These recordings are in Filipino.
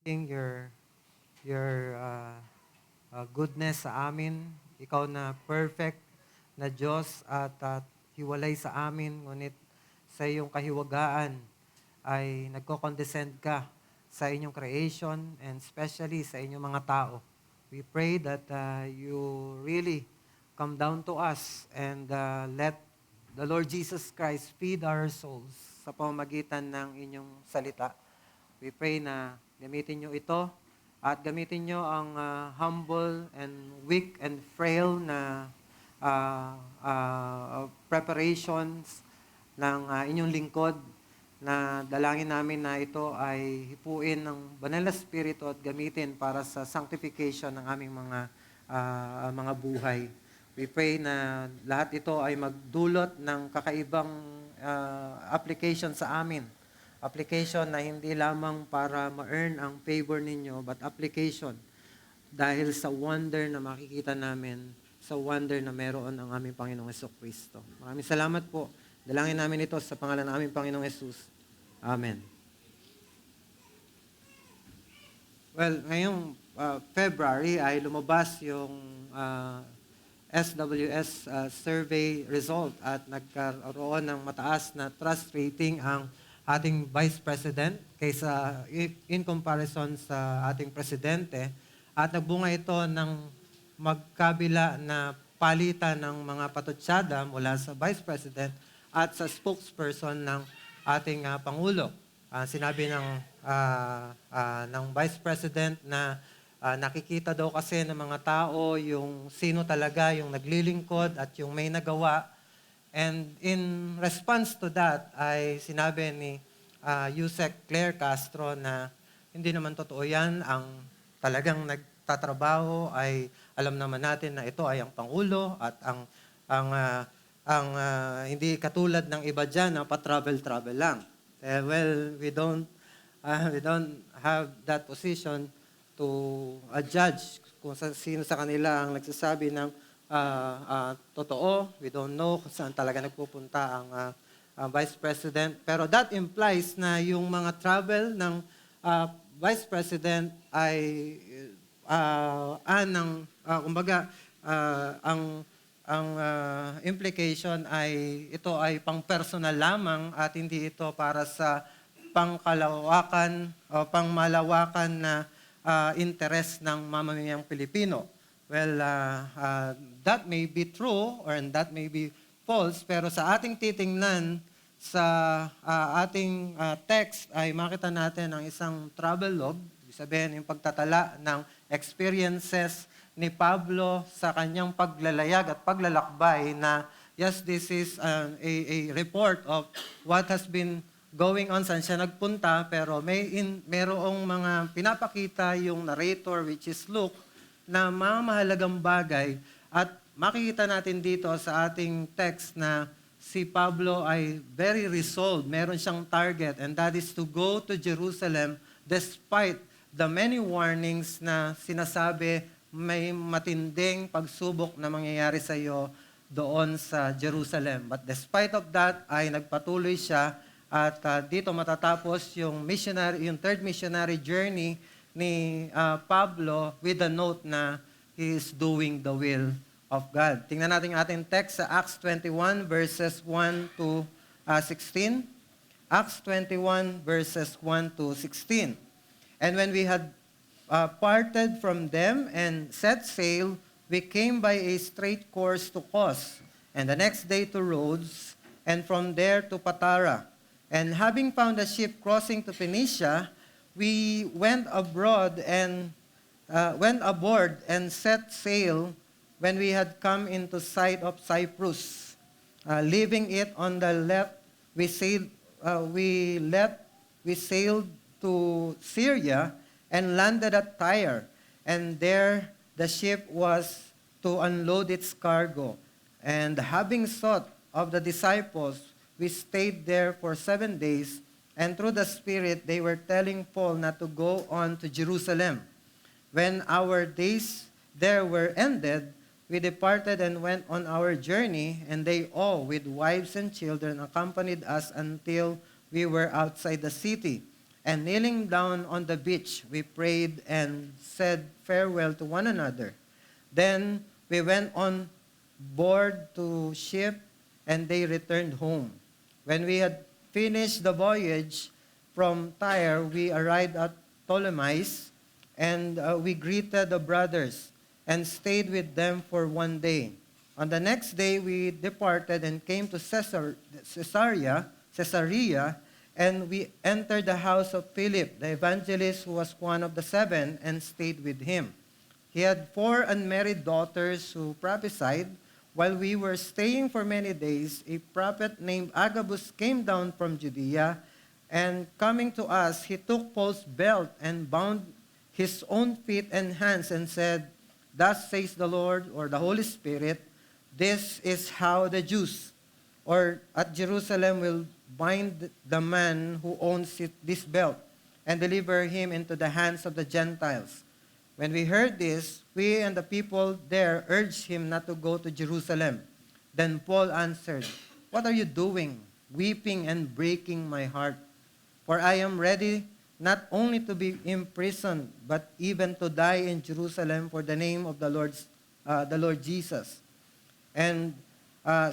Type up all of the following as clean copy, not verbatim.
acknowledging your goodness sa amin. Ikaw na perfect na Diyos at hiwalay sa amin, ngunit sa iyong kahiwagaan ay nagko-condescend ka sa inyong creation and especially sa inyong mga tao. We pray that you really come down to us and let the Lord Jesus Christ feed our souls sa pamamagitan ng inyong salita. We pray na gamitin nyo ito at gamitin nyo ang humble and weak and frail na preparations ng inyong lingkod na dalangin namin na ito ay hipuin ng banal na spirito at gamitin para sa sanctification ng aming mga buhay. We pray na lahat ito ay magdulot ng kakaibang application sa amin. Application na hindi lamang para ma-earn ang favor ninyo, but application dahil sa wonder na makikita namin, sa wonder na meron ang aming Panginoong Jesucristo. Maraming salamat po. Dalangin namin ito sa pangalan ng aming Panginoong Jesus. Amen. Well, ngayong February ay lumabas yung SWS survey result at nagkaroon ng mataas na trust rating ang ating Vice President kaysa in comparison sa ating Presidente at nagbunga ito ng magkabila na palitan ng mga patutsada mula sa Vice President at sa spokesperson ng ating Pangulo. Sinabi ng Vice President na nakikita daw kasi ng mga tao yung sino talaga yung naglilingkod at yung may nagawa. And in response to that, ay sinabi ni Yusek Claire Castro na hindi naman totoo yan. Ang talagang nagtatrabaho ay alam naman natin na ito ay ang Pangulo at ang hindi katulad ng iba dyan na pa-travel lang. Well, we don't have that position to judge kung sino sa kanila ang nagsasabi ng totoo. We don't know kung saan talaga nagpupunta ang Vice President. Pero that implies na yung mga travel ng Vice President ay ang implication ay ito ay pang-personal lamang at hindi ito para sa pangkalawakan o pangmalawakan na interes ng mamamayang Pilipino. Well, that may be true or that may be false, pero sa ating titingnan sa ating text ay makita natin ang isang travel log, ibig sabihin yung pagtatala ng experiences ni Pablo sa kanyang paglalayag at paglalakbay na yes, this is a report of what has been going on, saan siya nagpunta, pero merong mga pinapakita yung narrator, which is Luke, na mga mahalagang bagay. At makikita natin dito sa ating text na si Pablo ay very resolved. Meron siyang target, and that is to go to Jerusalem despite the many warnings na sinasabi may matinding pagsubok na mangyayari sa iyo doon sa Jerusalem. But despite of that, ay nagpatuloy siya at dito matatapos yung third missionary journey ni Pablo with a note na he is doing the will of God. Tingnan natin ating text sa Acts 21 verses 1 to 16. Acts 21 verses 1 to 16. And when we had parted from them and set sail, we came by a straight course to Kos, and the next day to Rhodes, and from there to Patara. And having found a ship crossing to Phoenicia, we went aboard and set sail. When we had come into sight of Cyprus, leaving it on the left, we sailed to Syria and landed at Tyre. And there the ship was to unload its cargo. And having sought of the disciples, we stayed there for 7 days, and through the Spirit they were telling Paul not to go on to Jerusalem. When our days there were ended, we departed and went on our journey, and they all, with wives and children, accompanied us until we were outside the city. And kneeling down on the beach, we prayed and said farewell to one another. Then we went on board to ship, and they returned home. When we had finished the voyage from Tyre, we arrived at Ptolemais, and we greeted the brothers and stayed with them for one day. On the next day, we departed and came to Caesarea, and we entered the house of Philip, the evangelist, who was one of the 7, and stayed with him. He had 4 unmarried daughters who prophesied. While we were staying for many days, a prophet named Agabus came down from Judea, and coming to us, he took Paul's belt and bound his own feet and hands and said, "Thus says the Lord," or the Holy Spirit, "this is how the Jews, or at Jerusalem, will bind the man who owns this belt and deliver him into the hands of the Gentiles." When we heard this, we and the people there urged him not to go to Jerusalem. Then Paul answered, "What are you doing, weeping and breaking my heart? For I am ready not only to be imprisoned, but even to die in Jerusalem for the name of the Lord Jesus." And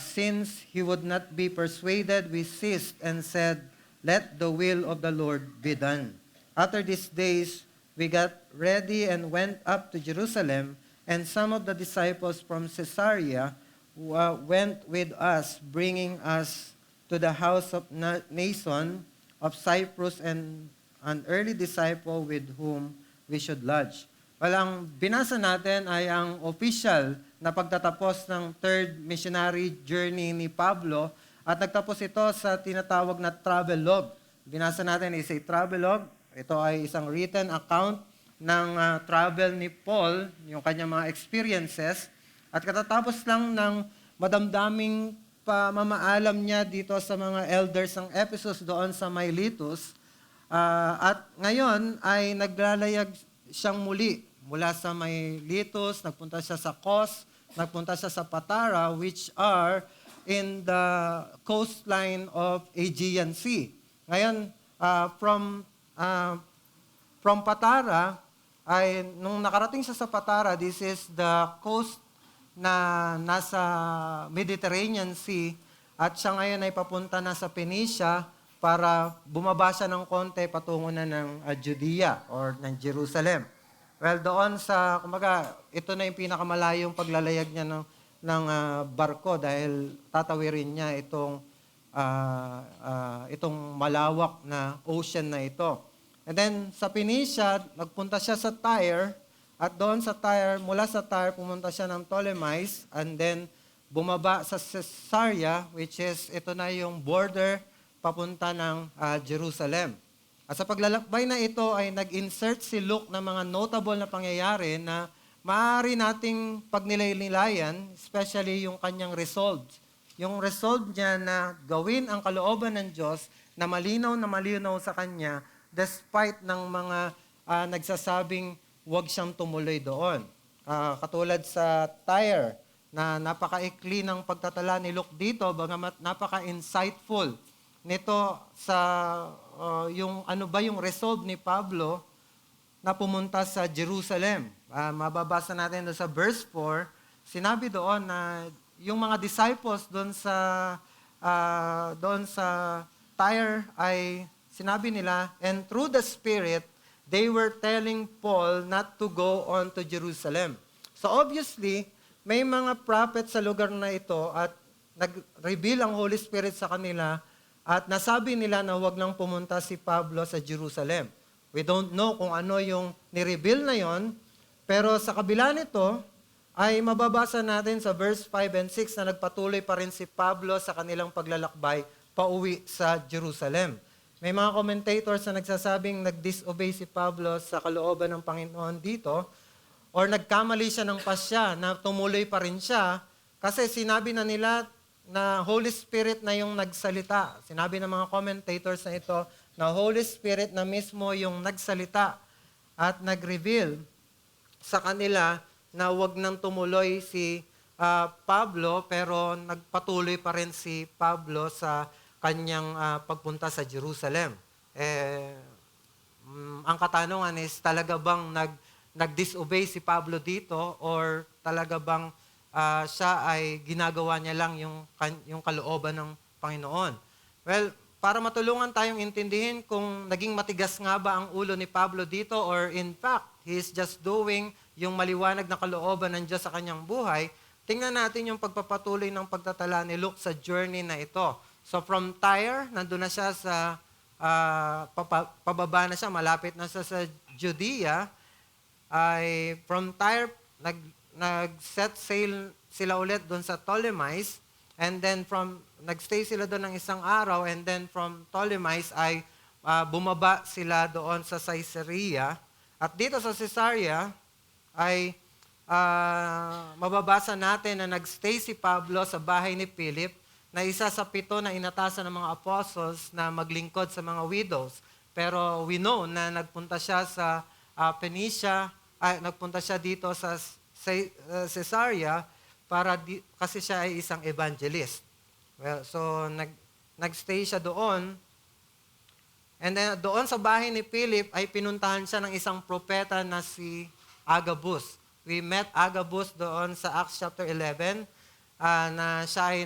since he would not be persuaded, we ceased and said, "Let the will of the Lord be done." After these days, we got ready and went up to Jerusalem, and some of the disciples from Caesarea went with us, bringing us to the house of Nason of Cyprus, and an early disciple with whom we should lodge. Well, ang binasa natin ay ang official na pagtatapos ng third missionary journey ni Pablo, at nagtapos ito sa tinatawag na travelogue. Binasa natin is a travelogue. Ito ay isang written account ng travel ni Paul, yung kanyang mga experiences, at katatapos lang ng madamdaming pamamaalam niya dito sa mga elders ng Ephesus doon sa Miletus, at ngayon ay naglalayag siyang muli mula sa Miletus, nagpunta siya sa Kos, nagpunta siya sa Patara, which are in the coastline of Aegean Sea. Ngayon, from Patara, ay nung nakarating siya sa Patara, this is the coast na nasa Mediterranean Sea, at siya ngayon ay papunta na sa Phoenicia para bumaba siya ng konti patungo na ng Judea or ng Jerusalem. Well, doon sa, kumbaga, ito na yung pinakamalayong paglalayag niya ng barko dahil tatawirin niya itong malawak na ocean na ito. And then sa Phoenicia, nagpunta siya sa Tyre, at doon sa Tyre, mula sa Tyre, pumunta siya ng Ptolemais, and then bumaba sa Caesarea, which is, ito na yung border papunta ng Jerusalem. At sa paglalakbay na ito ay nag-insert si Luke ng mga notable na pangyayari na maaari nating pagnilay-nilayan, especially yung kanyang resolve. Yung resolve niya na gawin ang kalooban ng Diyos na malinaw sa kanya despite ng mga nagsasabing huwag siyang tumuloy doon. Katulad sa Tyre na napaka-ikli ng pagtatala ni Luke dito, bagamat napaka-insightful nito sa yung ano ba yung resolve ni Pablo na pumunta sa Jerusalem. Mababasa natin doon sa verse 4, sinabi doon na yung mga disciples doon sa Tyre ay sinabi nila, and through the Spirit, they were telling Paul not to go on to Jerusalem. So obviously, may mga prophet sa lugar na ito at nag-reveal ang Holy Spirit sa kanila at nasabi nila na huwag nang pumunta si Pablo sa Jerusalem. We don't know kung ano yung ni-reveal na yon, pero sa kabila nito ay mababasa natin sa verse 5 and 6 na nagpatuloy pa rin si Pablo sa kanilang paglalakbay pauwi sa Jerusalem. May mga commentators na nagsasabing nag-disobey si Pablo sa kalooban ng Panginoon dito, or nagkamali siya ng pasya na tumuloy pa rin siya kasi sinabi na nila na Holy Spirit na yung nagsalita. Sinabi ng mga commentators na ito na Holy Spirit na mismo yung nagsalita at nag-reveal sa kanila na wag nang tumuloy si Pablo, pero nagpatuloy pa rin si Pablo sa kanyang pagpunta sa Jerusalem. ang katanungan is, talaga bang nag-disobey si Pablo dito, or talaga bang siya ay ginagawa niya lang yung kalooban ng Panginoon? Well, para matulungan tayong intindihin kung naging matigas nga ba ang ulo ni Pablo dito, or in fact, he is just doing yung maliwanag na kalooban ng Diyos sa kanyang buhay, tingnan natin yung pagpapatuloy ng pagtatala ni Luke sa journey na ito. So from Tyre, nandun na siya sa pababa na siya, malapit na siya sa Judea. Ay from Tyre, nag-set sail sila ulit doon sa Ptolemais, and then nagstay sila doon ng isang araw, and then from Ptolemais ay bumaba sila doon sa Caesarea. At dito sa Caesarea ay mababasa natin na nagstay si Pablo sa bahay ni Philip, na isa sa 7 na inatasan ng mga apostles na maglingkod sa mga widows. Pero we know na nagpunta siya sa Phoenicia, nagpunta siya dito sa Caesarea kasi siya ay isang evangelist. Well, so nagstay siya doon. And then doon sa bahay ni Philip ay pinuntahan siya ng isang propeta na si Agabus. We met Agabus doon sa Acts chapter 11. Na siya ay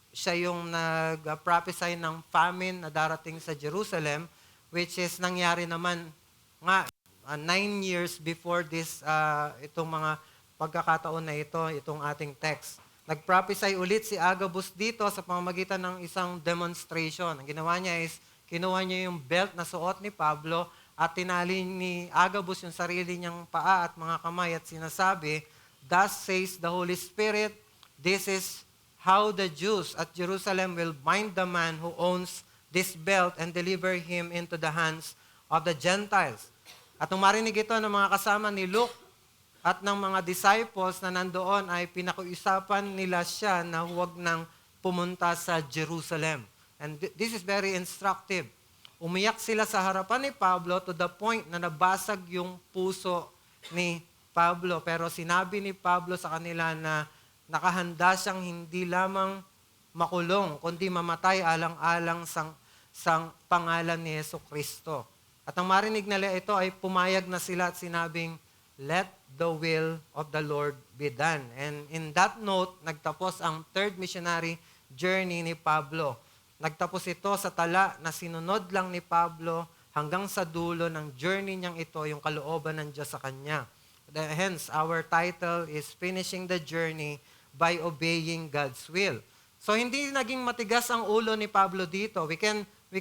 siya yung nag-prophesy ng famine na darating sa Jerusalem, which is nangyari naman nga 9 years before itong mga pagkakataon na itong ating text. Nag-prophesy ulit si Agabus dito sa pamamagitan ng isang demonstration. Ang ginawa niya is, kinuha niya yung belt na suot ni Pablo at tinali ni Agabus yung sarili niyang paa at mga kamay at sinasabi, "Thus says the Holy Spirit, this is how the Jews at Jerusalem will bind the man who owns this belt and deliver him into the hands of the Gentiles." At nung marinig ito ng mga kasama ni Luke at ng mga disciples na nandoon, ay pinakiusapan nila siya na huwag nang pumunta sa Jerusalem. And this is very instructive. Umiyak sila sa harapan ni Pablo to the point na nabasag yung puso ni Pablo. Pero sinabi ni Pablo sa kanila na nakahanda siyang hindi lamang makulong, kundi mamatay alang-alang sang pangalan ni Jesucristo. At ang marinig nila ito ay pumayag na sila at sinabing, "Let the will of the Lord be done." And in that note, nagtapos ang third missionary journey ni Pablo. Nagtapos ito sa tala na sinunod lang ni Pablo hanggang sa dulo ng journey niyang ito, yung kalooban ng Diyos sa kanya. Hence, our title is Finishing the Journey by Obeying God's Will. So, hindi naging matigas ang ulo ni Pablo dito. We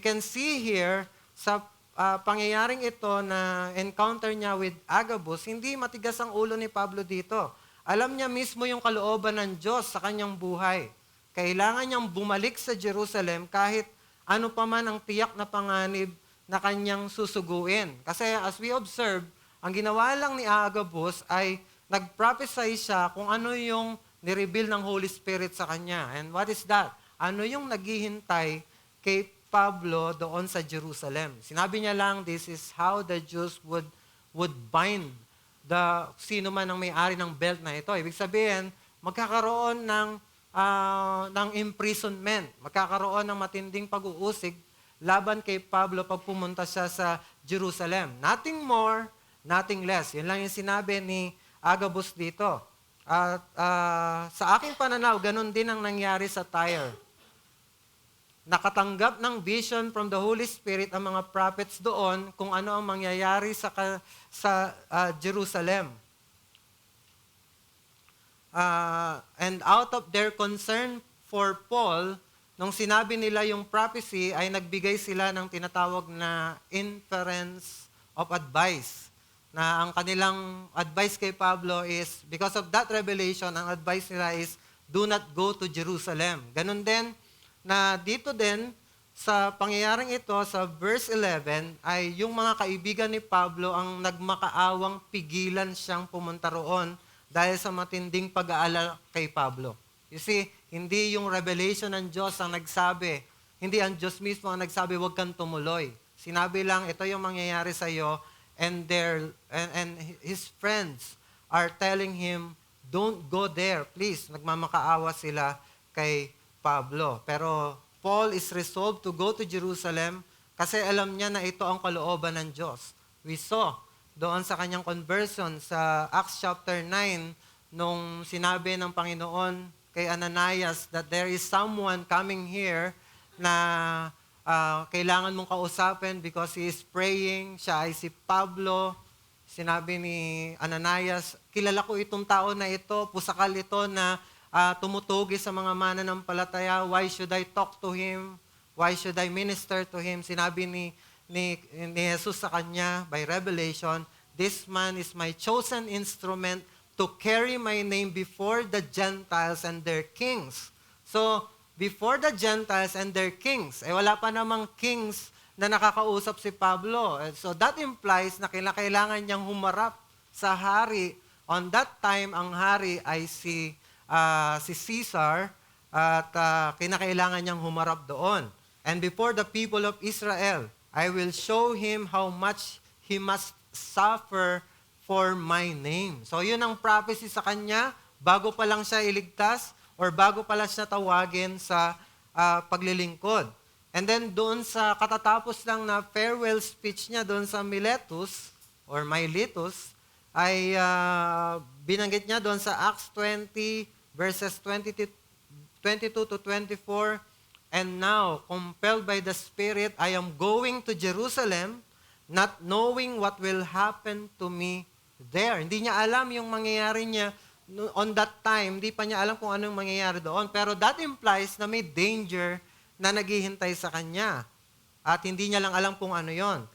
can see here sa pangyayaring ito na encounter niya with Agabus, hindi matigas ang ulo ni Pablo dito. Alam niya mismo yung kalooban ng Diyos sa kanyang buhay. Kailangan niyang bumalik sa Jerusalem kahit ano pa man ang tiyak na panganib na kanyang susuguin. Kasi as we observe, ang ginawa lang ni Agabus ay nag-prophesy siya kung ano yung nireveal ng Holy Spirit sa kanya. And what is that? Ano yung naghihintay kay Pablo doon sa Jerusalem? Sinabi niya lang, this is how the Jews would bind sino man ang may-ari ng belt na ito. Ibig sabihin, magkakaroon ng imprisonment, magkakaroon ng matinding pag-uusig laban kay Pablo pag pumunta siya sa Jerusalem. Nothing more, nothing less. Yun lang yung sinabi ni Agabus dito. At sa aking pananaw, ganun din ang nangyari sa Tyre. Nakatanggap ng vision from the Holy Spirit ang mga prophets doon kung ano ang mangyayari sa Jerusalem. And out of their concern for Paul, nung sinabi nila yung prophecy, ay nagbigay sila ng tinatawag na inference of advice. Na ang kanilang advice kay Pablo is, because of that revelation, ang advice nila is, do not go to Jerusalem. Ganun din, na dito din, sa pangyayaring ito, sa verse 11, ay yung mga kaibigan ni Pablo ang nagmakaawang pigilan siyang pumunta roon dahil sa matinding pag-aalala kay Pablo. You see, hindi yung revelation ng Diyos ang nagsabi, hindi ang Diyos mismo ang nagsabi, huwag kang tumuloy. Sinabi lang, ito yung mangyayari sa iyo, and his friends are telling him, don't go there, please. Nagmamakaawa sila kay Pablo. Pero Paul is resolved to go to Jerusalem Kasi alam niya na ito ang kalooban ng Diyos. We saw doon sa kanyang conversion sa Acts chapter 9, nung sinabi ng Panginoon kay Ananias that there is someone coming here na kailangan mong kausapin because he is praying. Siya ay si Pablo. Sinabi ni Ananias, kilala ko itong tao na ito, pusakal ito na tumutugi sa mga mananampalataya. Why should I talk to him? Why should I minister to him? Sinabi ni Jesus sa kanya by revelation, this man is my chosen instrument to carry my name before the Gentiles and their kings. So, before the Gentiles and their kings, wala pa namang kings na nakakausap si Pablo. So, that implies na kailangan niyang humarap sa hari. On that time, ang hari ay si Caesar at kinakailangan niyang humarap doon. And before the people of Israel, I will show him how much he must suffer for my name. So yun ang prophecy sa kanya bago pa lang siya iligtas or bago pa lang siya tawagin sa paglilingkod. And then doon sa katatapos lang na farewell speech niya doon sa Miletus or Miletus ay binanggit niya doon sa Acts 20 verses 22 to 24. And now, compelled by the Spirit, I am going to Jerusalem, not knowing what will happen to me there. Hindi niya alam yung mangyayari niya on that time. Hindi pa niya alam kung anong mangyayari doon. Pero that implies na may danger na naghihintay sa kanya. At hindi niya lang alam kung ano yon.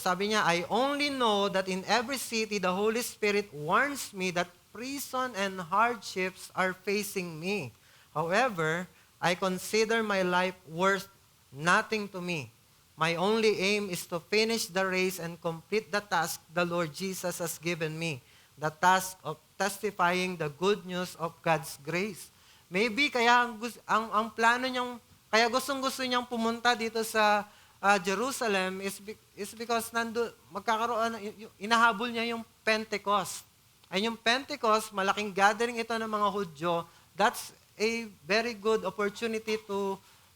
Sabi niya, I only know that in every city, the Holy Spirit warns me that prison and hardships are facing me. However, I consider my life worth nothing to me. My only aim is to finish the race and complete the task the Lord Jesus has given me, the task of testifying the good news of God's grace. Maybe kaya ang plano niyang, kaya gustong-gusto niyang pumunta dito sa Jerusalem is because magkakaroon, inahabol niya yung Pentecost. Ay yung Pentecost, malaking gathering ito ng mga Hudyo. That's a very good opportunity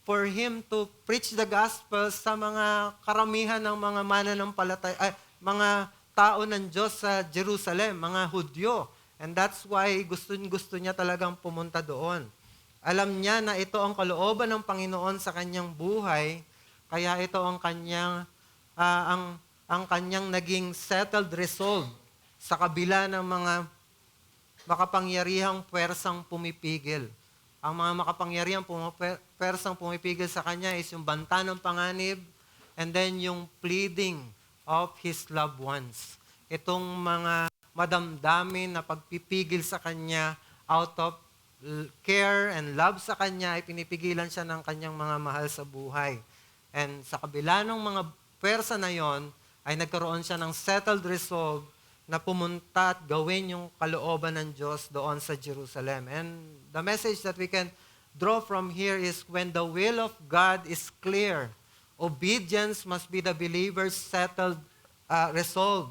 for him to preach the gospel sa mga karamihan ng mga mananampalataya, mga tao ng Diyos sa Jerusalem, mga Hudyo. And that's why gusto niya talagang pumunta doon. Alam niya na ito ang kalooban ng Panginoon sa kanyang buhay, kaya ito ang kanyang ang kanyang naging settled resolve sa kabila ng mga makapangyarihang puwersang pumipigil. Ang mga makapangyarihang puwersang pumipigil sa kanya is yung banta ng panganib and then yung pleading of his loved ones. Itong mga madamdamin na pagpipigil sa kanya out of care and love sa kanya ay pinipigilan siya ng kanyang mga mahal sa buhay. And sa kabila ng mga puwersa na yon ay nagkaroon siya ng settled resolve na pumunta at gawin yung kalooban ng Diyos doon sa Jerusalem. And the message that we can draw from here is when the will of God is clear, obedience must be the believer's settled resolve,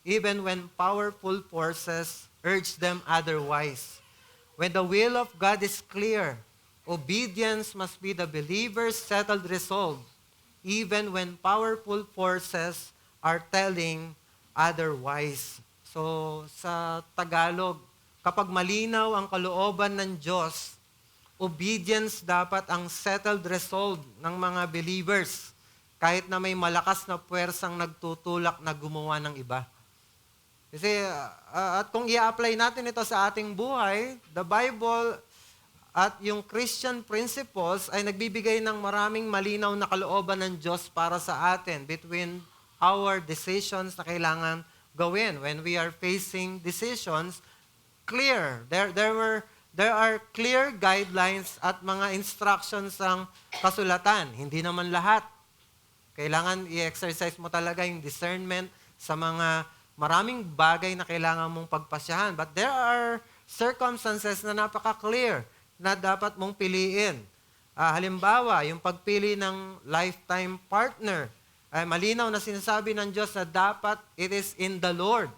even when powerful forces urge them otherwise. When the will of God is clear, obedience must be the believer's settled resolve, even when powerful forces are telling otherwise. So, sa Tagalog, kapag malinaw ang kalooban ng Diyos, obedience dapat ang settled resolve ng mga believers, kahit na may malakas na puwersang nagtutulak na gumawa ng iba. Kasi, at kung i-apply natin ito sa ating buhay, the Bible at yung Christian principles ay nagbibigay ng maraming malinaw na kalooban ng Diyos para sa atin between our decisions na kailangan gawin. When we are facing decisions, clear. There are clear guidelines at mga instructions ang kasulatan. Hindi naman lahat. Kailangan i-exercise mo talaga yung discernment sa mga maraming bagay na kailangan mong pagpasyahan. But there are circumstances na napaka-clear na dapat mong piliin. Halimbawa, yung pagpili ng lifetime partner. Ay malinaw na sinasabi ng Diyos na dapat it is in the Lord.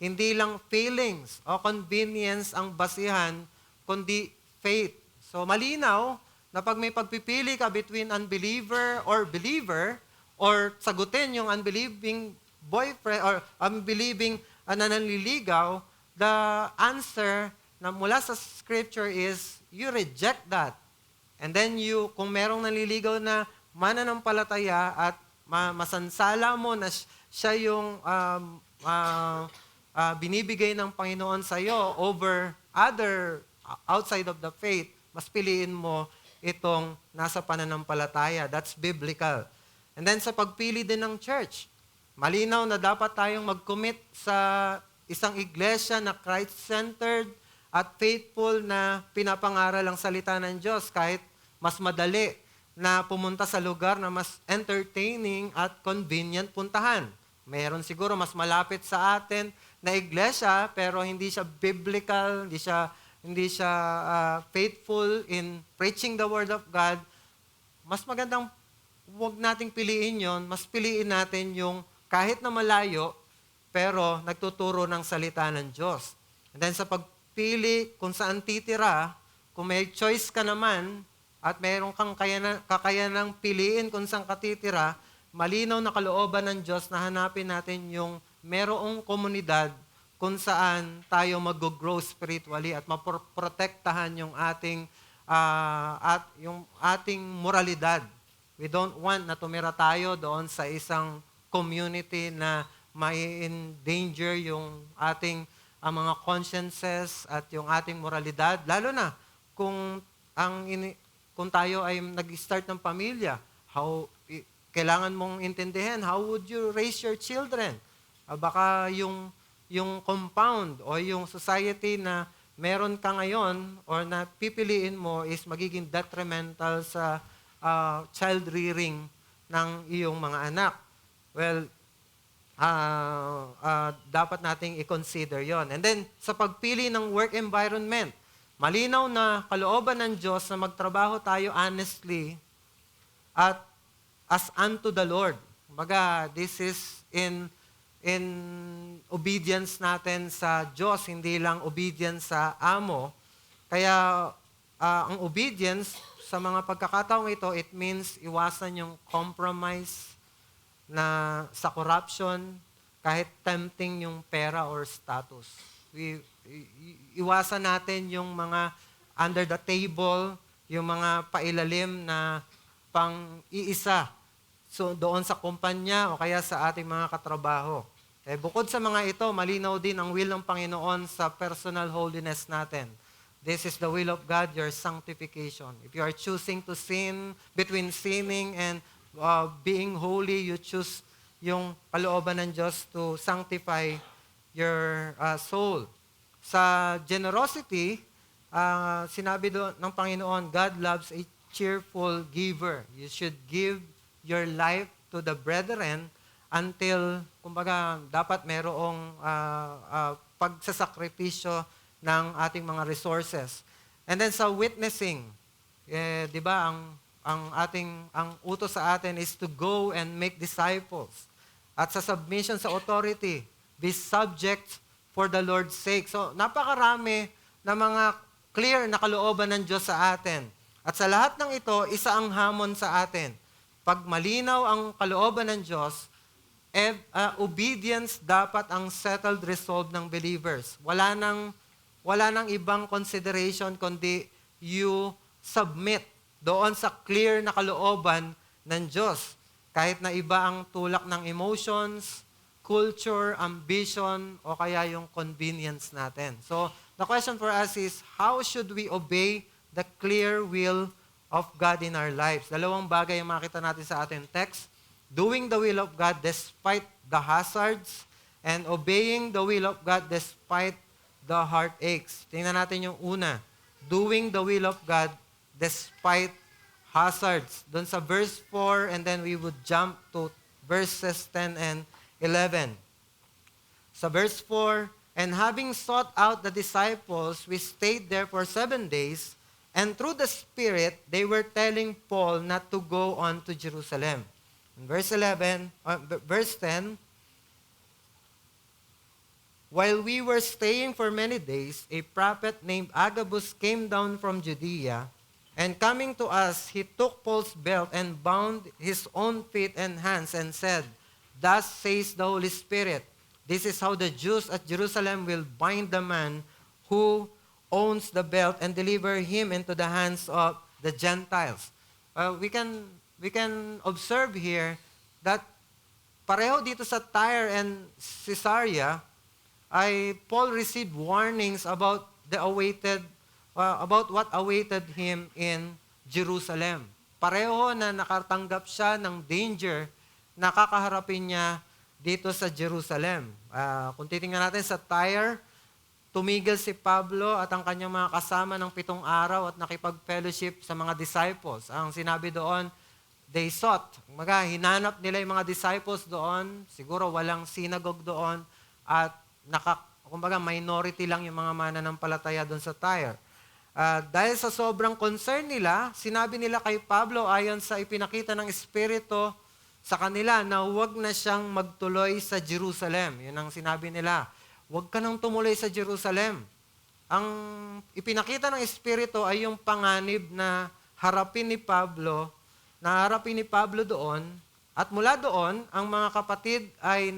Hindi lang feelings o convenience ang basihan, kundi faith. So malinaw na pag may pagpipili ka between unbeliever or believer, or sagutin yung unbelieving boyfriend or unbelieving na nanliligaw, the answer na mula sa scripture is you reject that. And then kung merong nanliligaw na mananampalataya at masansala mo na siya yung binibigay ng Panginoon sa iyo over other outside of the faith, mas piliin mo itong nasa pananampalataya. That's biblical. And then sa pagpili din ng church, malinaw na dapat tayong mag-commit sa isang iglesia na Christ-centered at faithful na pinapangaral ang salita ng Diyos kahit mas madali na pumunta sa lugar na mas entertaining at convenient puntahan. Meron siguro mas malapit sa atin na iglesia pero hindi siya biblical, hindi siya faithful in preaching the Word of God. Mas magandang huwag nating piliin yon, mas piliin natin yung kahit na malayo, pero nagtuturo ng salita ng Diyos. And then sa pagpili kung saan titira, kung may choice ka naman, at mayroon kang kakayanang piliin kung saan ka titira, malinaw na kalooban ng Diyos na hanapin natin yung merong komunidad kung saan tayo mag-grow spiritually at maprotektahan yung ating moralidad. We don't want na tumira tayo doon sa isang community na may endanger yung ating mga consciences at yung ating moralidad, lalo na kung kung tayo ay nag-start ng pamilya, kailangan mong intindihin, how would you raise your children? Baka yung compound o yung society na meron ka ngayon or na pipiliin mo is magiging detrimental sa child rearing ng iyong mga anak. Well, dapat nating i-consider yon. And then, sa pagpili ng work environment, malinaw na kalooban ng Diyos na magtrabaho tayo honestly at as unto the Lord. Kumbaga, this is in obedience natin sa Diyos, hindi lang obedience sa amo. Kaya, ang obedience sa mga pagkakataong ito, it means iwasan yung compromise na sa corruption, kahit tempting yung pera or status. Iwasan natin yung mga under the table, yung mga pailalim na pang-iisa. So, doon sa kumpanya o kaya sa ating mga katrabaho. Bukod sa mga ito, malinaw din ang will ng Panginoon sa personal holiness natin. This is the will of God, your sanctification. If you are choosing to sin, between sinning and being holy, you choose yung kalooban ng Diyos to sanctify your soul. Sa generosity, sinabi doon ng Panginoon, God loves a cheerful giver. You should give your life to the brethren until, kumbaga, dapat merong pagsasakripisyo ng ating mga resources. And then sa witnessing, di ba, ang utos sa atin is to go and make disciples. At sa submission sa authority, be subject for the Lord's sake. So, napakarami na mga clear na kalooban ng Diyos sa atin. At sa lahat ng ito, isa ang hamon sa atin. Pag malinaw ang kalooban ng Diyos, obedience dapat ang settled resolve ng believers. Wala nang ibang consideration kundi you submit doon sa clear na kalooban ng Diyos. Kahit na iba ang tulak ng emotions, culture, ambition, o kaya yung convenience natin. So, the question for us is, how should we obey the clear will of God in our lives? Dalawang bagay ang makita natin sa ating text. Doing the will of God despite the hazards, and obeying the will of God despite the heartaches. Tingnan natin yung una. Doing the will of God despite hazards. Doon sa verse 4, and then we would jump to verses 10 and 11. Sa verse 4, and having sought out the disciples, we stayed there for 7 days, and through the Spirit, they were telling Paul not to go on to Jerusalem. In verse 10, while we were staying for many days, a prophet named Agabus came down from Judea, And coming to us, he took Paul's belt and bound his own feet and hands and said, "Thus says the Holy Spirit, this is how the Jews at Jerusalem will bind the man who owns the belt and deliver him into the hands of the Gentiles." We can observe here that pareho dito sa Tyre and Caesarea, ay Paul received warnings about about what awaited him in Jerusalem. Pareho na nakatanggap siya ng danger na kakaharapin niya dito sa Jerusalem. Kung titingnan natin sa Tyre, tumigil si Pablo at ang kanyang mga kasama ng 7 araw at nakipag-fellowship sa mga disciples. Ang sinabi doon, they sought. Hinanap nila yung mga disciples doon. Siguro walang synagogue doon at minority lang yung mga mananampalataya doon sa Tyre. Dahil sa sobrang concern nila, sinabi nila kay Pablo ayon sa ipinakita ng Espiritu sa kanila na huwag na siyang magtuloy sa Jerusalem. Yun ang sinabi nila. Huwag ka nang tumuloy sa Jerusalem. Ang ipinakita ng Espiritu ay yung panganib na harapin ni Pablo doon, at mula doon, ang mga kapatid ay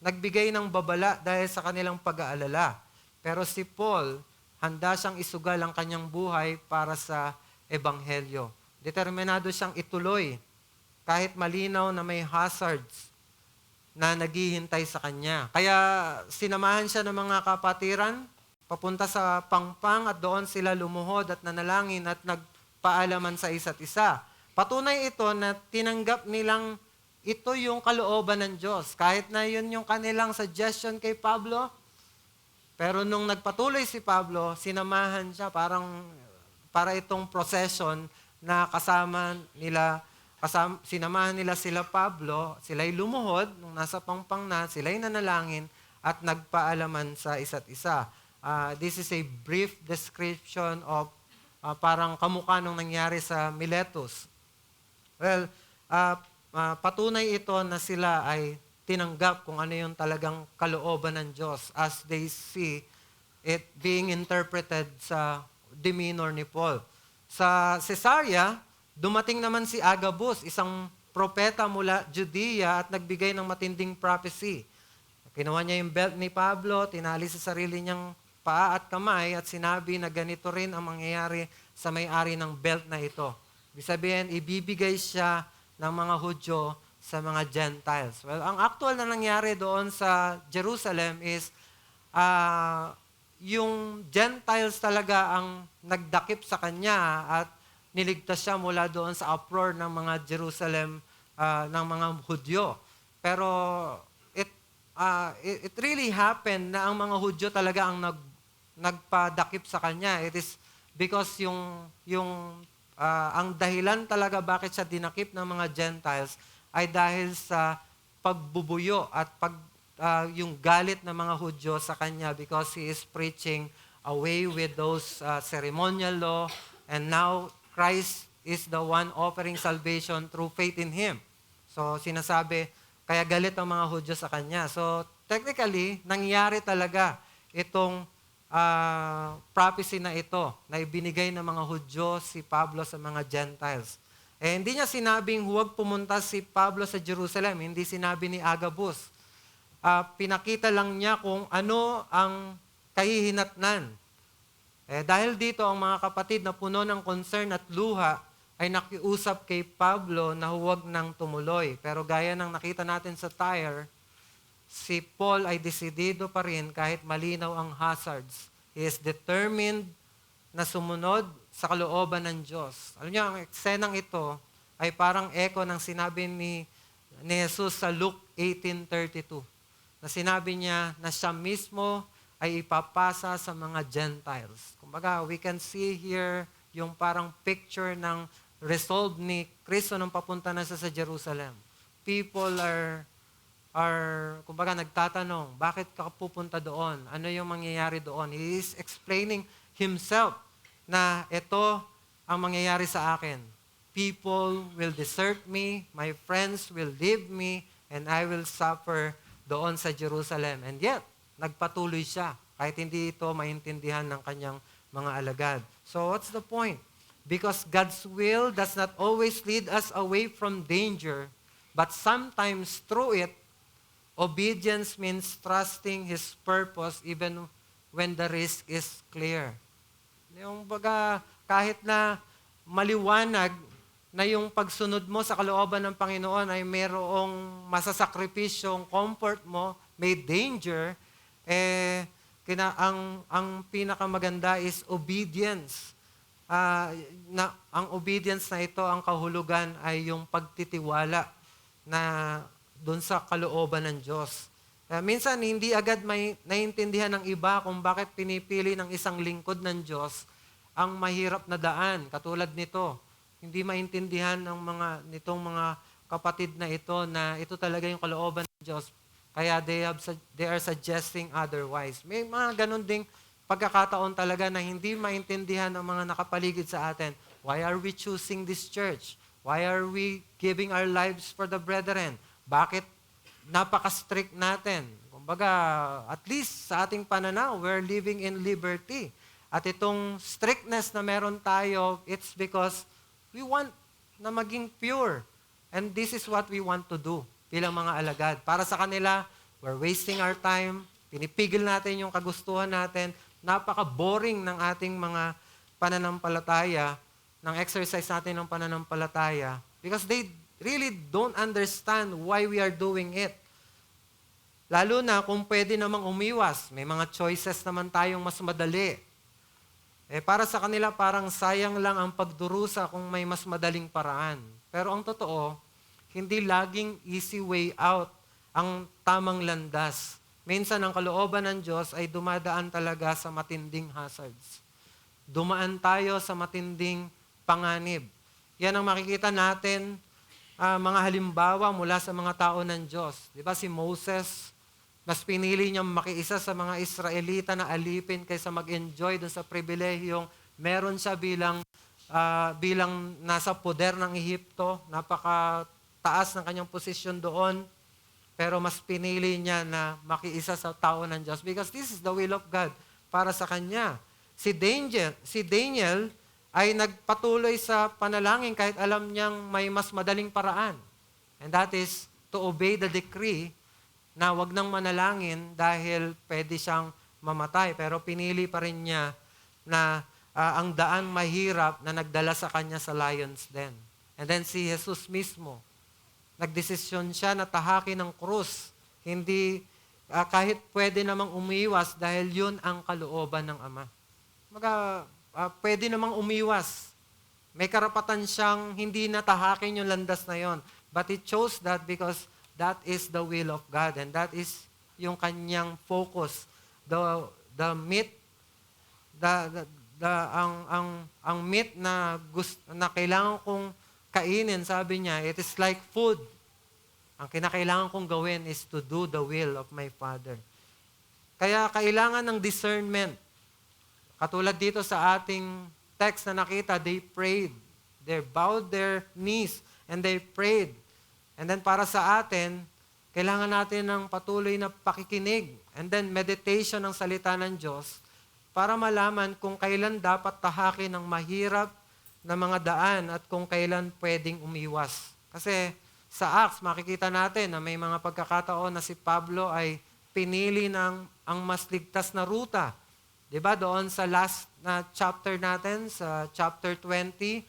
nagbigay ng babala dahil sa kanilang pag-aalala. Pero si Paul, handa siyang isugal ang kanyang buhay para sa Ebanghelyo. Determinado siyang ituloy kahit malinaw na may hazards na naghihintay sa kanya. Kaya sinamahan siya ng mga kapatiran papunta sa Pangpang at doon sila lumuhod at nanalangin at nagpaalaman sa isa't isa. Patunay ito na tinanggap nilang ito yung kalooban ng Diyos. Kahit na yun yung kanilang suggestion kay Pablo, pero nung nagpatuloy si Pablo, sinamahan siya para itong procession na sinamahan nila sila Pablo, sila'y lumuhod, nung nasa Pangpang na, sila'y nanalangin at nagpaalaman sa isa't isa. This is a brief description of parang kamukha nung nangyari sa Miletus. Well, patunay ito na sila ay tinanggap kung ano yung talagang kalooban ng Diyos as they see it being interpreted sa demeanor ni Paul. Sa Caesarea, dumating naman si Agabus, isang propeta mula Judea at nagbigay ng matinding prophecy. Kinuha niya yung belt ni Pablo, tinali sa sarili niyang paa at kamay at sinabi na ganito rin ang mangyayari sa may-ari ng belt na ito. Ibig sabihin, ibibigay siya ng mga Hudyo sa mga Gentiles. Well, ang actual na nangyari doon sa Jerusalem is yung Gentiles talaga ang nagdakip sa kanya at niligtas siya mula doon sa uproar ng mga Jerusalem, ng mga Hudyo. Pero it really happened na ang mga Hudyo talaga ang nagpadakip sa kanya. It is because ang dahilan talaga bakit siya dinakip ng mga Gentiles ay dahil sa pagbubuyo at yung galit ng mga Hudyo sa kanya because he is preaching away with those ceremonial law, and now Christ is the one offering salvation through faith in Him. So sinasabi, kaya galit ang mga Hudyo sa kanya. So technically, nangyari talaga itong prophecy na ito na ibinigay ng mga Hudyo si Pablo sa mga Gentiles. Hindi niya sinabing huwag pumunta si Pablo sa Jerusalem. Hindi sinabi ni Agabus. Pinakita lang niya kung ano ang kahihinatnan. Dahil dito, ang mga kapatid na puno ng concern at luha ay nakiusap kay Pablo na huwag nang tumuloy. Pero gaya ng nakita natin sa Tyre, si Paul ay desidido pa rin kahit malinaw ang hazards. He is determined na sumunod sa kalooban ng Diyos. Alam niyo, ang eksenang ito ay parang echo ng sinabi ni Jesus sa Luke 18:32. Na sinabi niya na siya mismo ay ipapasa sa mga Gentiles. Kumbaga, we can see here yung parang picture ng resolve ni Kristo nung papunta na siya sa Jerusalem. People are kumbaga nagtatanong, bakit ka pupunta doon? Ano yung mangyayari doon? He is explaining himself na ito ang mangyayari sa akin. People will desert me, my friends will leave me, and I will suffer doon sa Jerusalem. And yet, nagpatuloy siya kahit hindi ito maintindihan ng kanyang mga alagad. So what's the point? Because God's will does not always lead us away from danger, but sometimes through it, obedience means trusting His purpose even when the risk is clear. Yung baga, kahit na maliwanag na yung pagsunod mo sa kalooban ng Panginoon ay mayroong masasakripisyong comfort mo, may danger, ang pinakamaganda is obedience. Ang obedience na ito, ang kahulugan ay yung pagtitiwala na doon sa kalooban ng Diyos. Minsan, hindi agad may naiintindihan ng iba kung bakit pinipili ng isang lingkod ng Diyos ang mahirap na daan. Katulad nito, hindi maintindihan nitong mga kapatid na ito na ito talaga yung kalooban ng Diyos. Kaya they are suggesting otherwise. May mga ganun ding pagkakataon talaga na hindi maintindihan ng mga nakapaligid sa atin. Why are we choosing this church? Why are we giving our lives for the brethren? Bakit napaka-strict natin? Kumbaga, at least sa ating pananaw, we're living in liberty. At itong strictness na meron tayo, it's because we want na maging pure. And this is what we want to do bilang mga alagad. Para sa kanila, we're wasting our time, pinipigil natin yung kagustuhan natin, napaka-boring ng ating mga pananampalataya, ng exercise natin ng pananampalataya, because they really don't understand why we are doing it. Lalo na kung pwede namang umiwas, may mga choices naman tayong mas madali. Para sa kanila, parang sayang lang ang pagdurusa kung may mas madaling paraan. Pero ang totoo, hindi laging easy way out ang tamang landas. Minsan, ang kalooban ng Diyos ay dumadaan talaga sa matinding hazards. Dumaan tayo sa matinding panganib. Yan ang makikita natin, mga halimbawa mula sa mga tao ng Diyos. Di ba si Moses, mas pinili niyang makiisa sa mga Israelita na alipin kaysa mag-enjoy dun sa pribilehiyong meron siya bilang nasa poder ng Ehipto, napakataas ng kanyang posisyon doon. Pero mas pinili niya na makiisa sa tao ng Diyos because this is the will of God para sa kanya. Si Daniel ay nagpatuloy sa panalangin kahit alam niyang may mas madaling paraan. And that is to obey the decree na wag nang manalangin dahil pwede siyang mamatay. Pero pinili pa rin niya na ang daan mahirap na nagdala sa kanya sa lion's den. And then si Jesus mismo, nagdesisyon siya na tahakin ng krus. Hindi, kahit pwede namang umiwas dahil yun ang kalooban ng Ama. Pwede namang umiwas. May karapatan siyang hindi natahakin yung landas na yon. But he chose that because that is the will of God. And that is yung kanyang focus. The meat, ang meat na kailangan kong kainin, sabi niya, it is like food. Ang kinakailangan kong gawin is to do the will of my Father. Kaya kailangan ng discernment. Katulad dito sa ating text na nakita, they prayed. They bowed their knees and they prayed. And then para sa atin, kailangan natin ng patuloy na pakikinig and then meditation ng salita ng Diyos para malaman kung kailan dapat tahakin ng mahirap na mga daan at kung kailan pwedeng umiwas. Kasi sa Acts, makikita natin na may mga pagkakataon na si Pablo ay pinili ng ang mas ligtas na ruta. Diba? Doon sa last na chapter natin, sa chapter 20,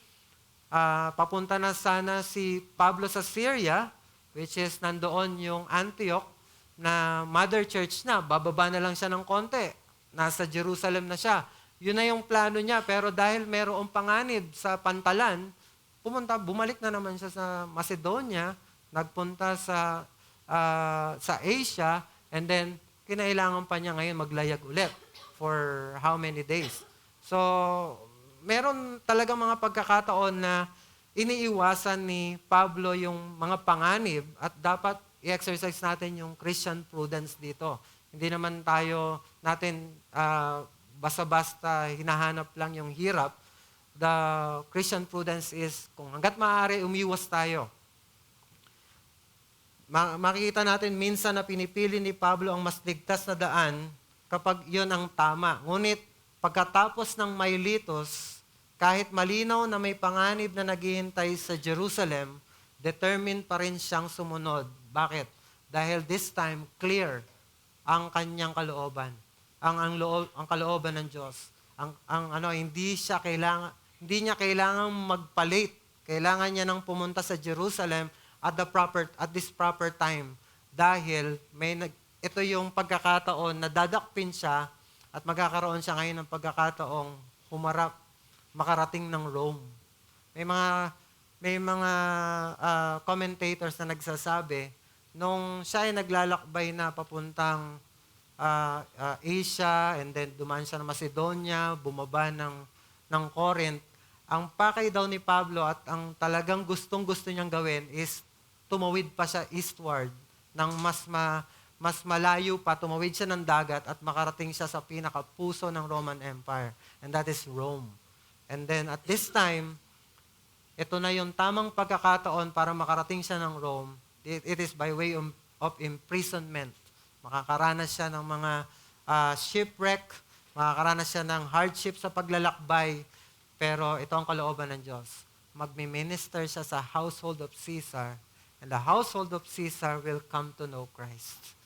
papunta na sana si Pablo sa Syria, which is nandoon yung Antioch, na mother church na, bababa na lang siya ng konti. Nasa Jerusalem na siya. Yun na yung plano niya, pero dahil mayroong panganib sa pantalan, bumalik na naman siya sa Macedonia, nagpunta sa Asia, and then kinailangan pa niya ngayon maglayag ulit for how many days. So, meron talagang mga pagkakataon na iniiwasan ni Pablo yung mga panganib at dapat i-exercise natin yung Christian prudence dito. Hindi naman natin basta-basta hinahanap lang yung hirap. The Christian prudence is kung hanggat maaari, umiwas tayo. Makikita natin minsan na pinipili ni Pablo ang mas ligtas na daan kapag yun ang tama. Ngunit pagkatapos ng Miletus, kahit malinaw na may panganib na naghihintay sa Jerusalem, determined pa rin siyang sumunod. Bakit? Dahil this time, clear ang kanyang kalooban. Ang kalooban ng Diyos. Hindi niya kailangang magpalit. Kailangan niya nang pumunta sa Jerusalem at this proper time. Dahil ito yung pagkakataon na dadakpin siya at magkakaroon siya ngayon ng pagkakataong makarating ng Rome. May mga commentators na nagsasabi, nung siya ay naglalakbay na papuntang Asia, and then dumaan siya ng Macedonia, bumaba ng Corinth, ang pakay daw ni Pablo at ang talagang gustong-gusto niyang gawin is tumawid pa siya eastward ng mas malayo pa, tumawid siya ng dagat at makarating siya sa pinakapuso ng Roman Empire. And that is Rome. And then at this time, ito na yung tamang pagkakataon para makarating siya ng Rome. It is by way of imprisonment. Makakaranas siya ng mga shipwreck, makakaranas siya ng hardship sa paglalakbay, pero ito ang kalooban ng Diyos. Magmi-minister siya sa household of Caesar, and the household of Caesar will come to know Christ.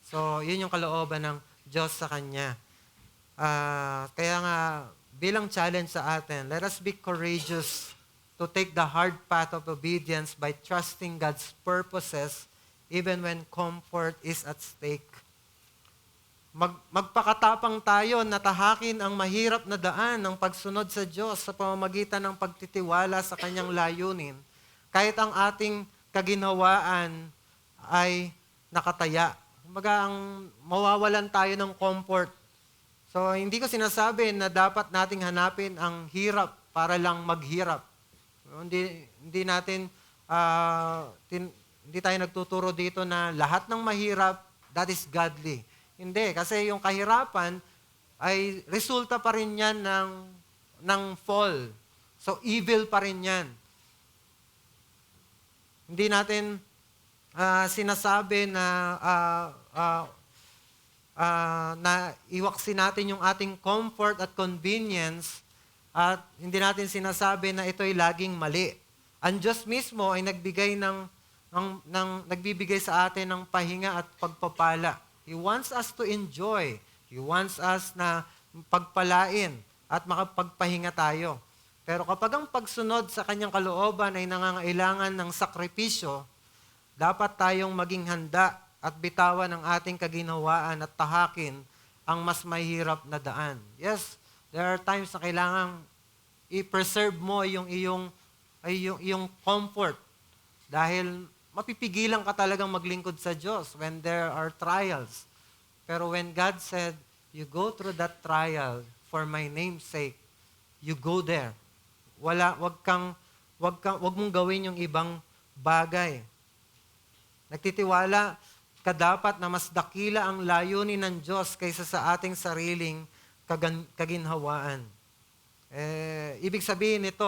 So, yun yung kalooban ng Diyos sa kanya. Kaya nga, bilang challenge sa atin, let us be courageous to take the hard path of obedience by trusting God's purposes even when comfort is at stake. Magpakatapang tayo na tahakin ang mahirap na daan ng pagsunod sa Diyos sa pamamagitan ng pagtitiwala sa Kanyang layunin, kahit ang ating kaginawaan ay nakataya. Kumbaga, mawawalan tayo ng comfort. So, hindi ko sinasabi na dapat nating hanapin ang hirap para lang maghirap. Hindi tayo nagtuturo dito na lahat ng mahirap, that is godly. Hindi, kasi yung kahirapan ay resulta pa rin yan ng fall. So, evil pa rin yan. Hindi natin sinasabi na iwaksin natin yung ating comfort at convenience at hindi natin sinasabi na ito'y laging mali. Ang Diyos mismo ay nagbibigay sa atin ng pahinga at pagpapala. He wants us to enjoy. He wants us na pagpalain at makapagpahinga tayo. Pero kapag ang pagsunod sa kanyang kalooban ay nangangailangan ng sakripisyo, dapat tayong maging handa at bitawan ang ating kaginawaan at tahakin ang mas mahirap na daan. Yes, there are times na kailangang i-preserve mo yung iyong comfort dahil mapipigilan ka talagang maglingkod sa Diyos when there are trials. Pero when God said, you go through that trial for my name's sake, you go there. Wag mong gawin yung ibang bagay. Nagtitiwala ka dapat na mas dakila ang layunin ng Diyos kaysa sa ating sariling kaginhawaan. Ibig sabihin nito,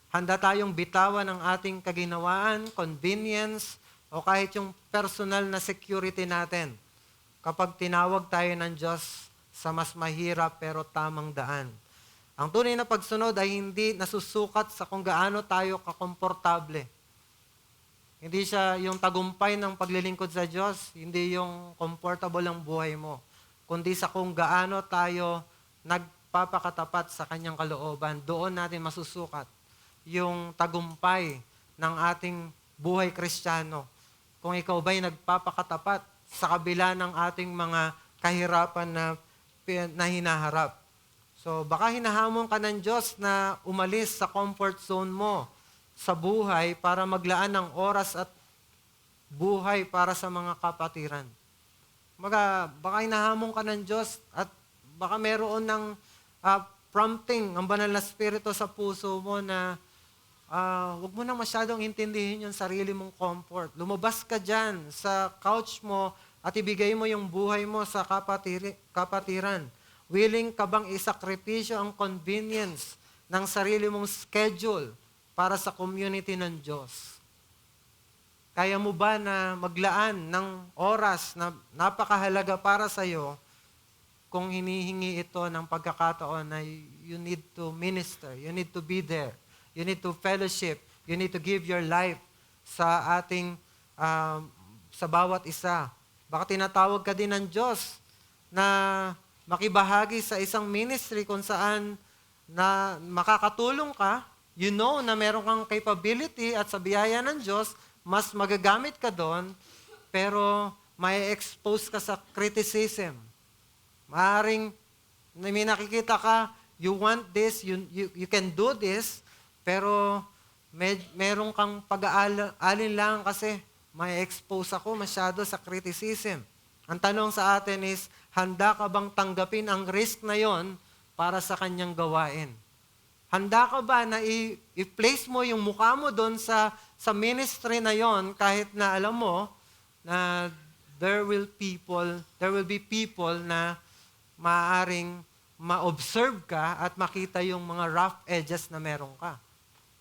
handa tayong bitawan ang ating kaginhawaan, convenience, o kahit yung personal na security natin kapag tinawag tayo ng Diyos sa mas mahirap pero tamang daan. Ang tunay na pagsunod ay hindi nasusukat sa kung gaano tayo kakomportable. Hindi siya yung tagumpay ng paglilingkod sa Diyos, hindi yung comfortable ang buhay mo, kundi sa kung gaano tayo nagpapakatapat sa Kanyang kalooban. Doon natin masusukat yung tagumpay ng ating buhay Kristiyano. Kung ikaw ba'y nagpapakatapat sa kabila ng ating mga kahirapan na hinaharap. So baka hinahamon ka ng Diyos na umalis sa comfort zone mo sa buhay para maglaan ng oras at buhay para sa mga kapatiran. Baka hinahamon ka ng Diyos at baka meron ng prompting ang banal na spirito sa puso mo na huwag mo na masyadong intindihin yung sarili mong comfort. Lumabas ka dyan sa couch mo at ibigay mo yung buhay mo sa kapatiran. Willing ka bang isakripisyo ang convenience ng sarili mong schedule para sa community ng Diyos? Kaya mo ba na maglaan ng oras na napakahalaga para sa iyo kung hinihingi ito ng pagkakataon na you need to minister, you need to be there, you need to fellowship, you need to give your life sa ating, sa bawat isa. Baka tinatawag ka din ng Diyos na makibahagi sa isang ministry kung saan na makakatulong ka, you know na meron kang capability at sa biyaya ng Diyos, mas magagamit ka doon, pero may expose ka sa criticism. Maaring may nakikita ka, you want this, you can do this, pero meron kang pag-aalin lang kasi may expose ako masyado sa criticism. Ang tanong sa atin is, handa ka bang tanggapin ang risk na yon para sa kanyang gawain? Handa ka ba na i-place mo yung mukha mo doon sa ministry na yon kahit na alam mo na there will be people na maaaring ma-observe ka at makita yung mga rough edges na meron ka.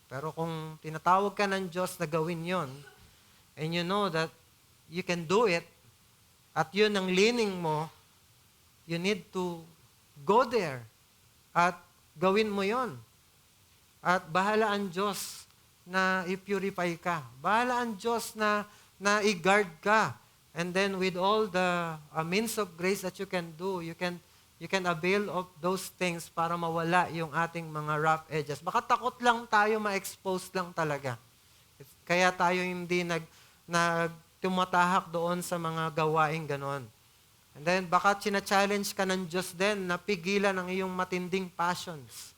Pero kung tinatawag ka ng Diyos na gawin yon, and you know that you can do it, at yun ang leaning mo, you need to go there at gawin mo yon. At bahala ang Diyos na i-purify ka. Bahala ang Diyos na i-guard ka. And then with all the means of grace that you can do, you can avail of those things para mawala yung ating mga rough edges. Baka takot lang tayo ma-expose lang talaga. Kaya tayo hindi tumatahak doon sa mga gawaing ganon. And then baka china-challenge ka ng Diyos din na pigilan ang iyong matinding passions.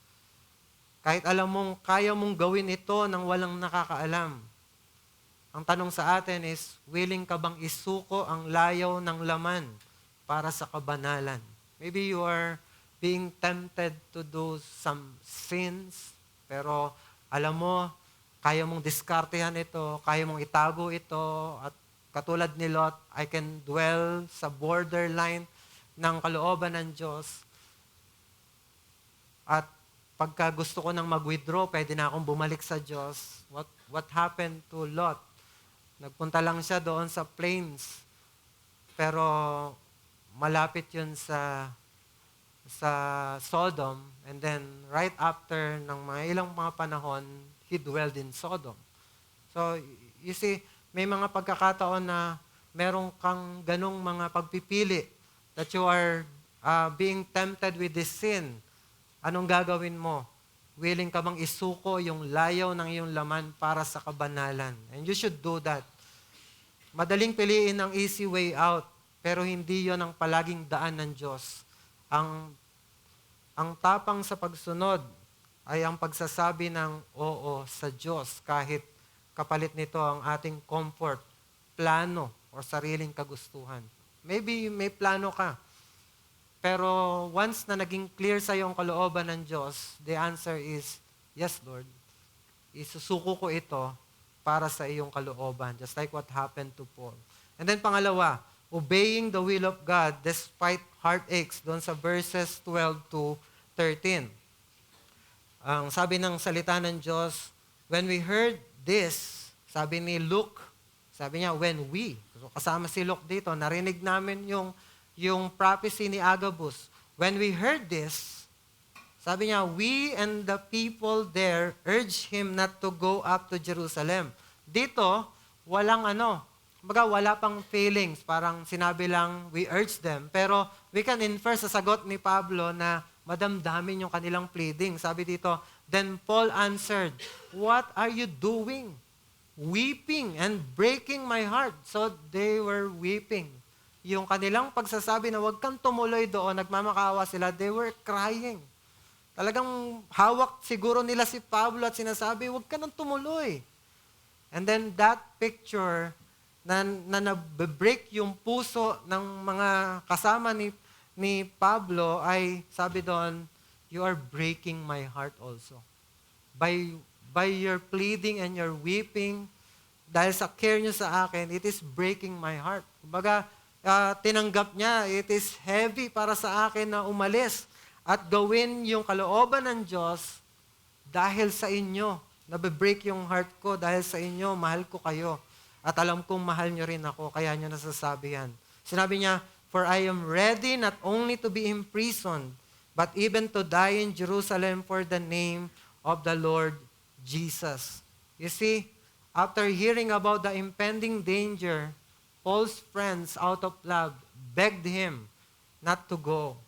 Kahit alam mong kaya mong gawin ito nang walang nakakaalam. Ang tanong sa atin is, willing ka bang isuko ang layaw ng laman para sa kabanalan? Maybe you are being tempted to do some sins, pero alam mo, kaya mong diskartehan ito, kaya mong itago ito, at katulad ni Lot, I can dwell sa borderline ng kalooban ng Diyos. At pagka gusto ko nang mag-withdraw, pwede na akong bumalik sa Diyos. What happened to Lot? Nagpunta lang siya doon sa plains, pero malapit yun sa Sodom, and then right after ng mga ilang mga panahon, he dwelled in Sodom. So, you see, may mga pagkakataon na meron kang ganong mga pagpipili that you are being tempted with this sin. Anong gagawin mo? Willing ka bang isuko yung layaw ng iyong laman para sa kabanalan? And you should do that. Madaling piliin ang easy way out, pero hindi yon ang palaging daan ng Diyos. Ang tapang sa pagsunod ay ang pagsasabi ng oo sa Diyos kahit kapalit nito ang ating comfort, plano, o sariling kagustuhan. Maybe may plano ka, pero once na naging clear sa iyong kalooban ng Diyos, the answer is, yes, Lord, isusuko ko ito para sa iyong kalooban, just like what happened to Paul. And then pangalawa, obeying the will of God despite heartaches, doon sa verses 12 to 13. Ang sabi ng salita ng Diyos, when we heard this, sabi ni Luke, sabi niya, when we, so kasama si Luke dito, narinig namin yung prophecy ni Agabus. When we heard this, sabi niya, we and the people there urged him not to go up to Jerusalem. Dito, wala pang feelings. Parang sinabi lang, we urge them. Pero we can infer sa sagot ni Pablo na madamdamin yung kanilang pleading. Sabi dito, then Paul answered, what are you doing? Weeping and breaking my heart. So they were weeping. Yung kanilang pagsasabi na huwag kang tumuloy doon, nagmamakaawa sila, they were crying. Talagang hawak siguro nila si Pablo at sinasabi, huwag ka nang tumuloy. And then that picture na nabibreak yung puso ng mga kasama ni Pablo ay sabi doon, you are breaking my heart also. By your pleading and your weeping, dahil sa care nyo sa akin, it is breaking my heart. Kumbaga, tinanggap niya, it is heavy para sa akin na umalis at gawin yung kalooban ng Diyos dahil sa inyo. Nabibreak yung heart ko dahil sa inyo, mahal ko kayo. At alam kong mahal nyo rin ako, kaya nyo nasasabi yan. Sinabi niya, For I am ready not only to be imprisoned, but even to die in Jerusalem for the name of the Lord Jesus. You see, after hearing about the impending danger, Paul's friends, out of love, begged him not to go.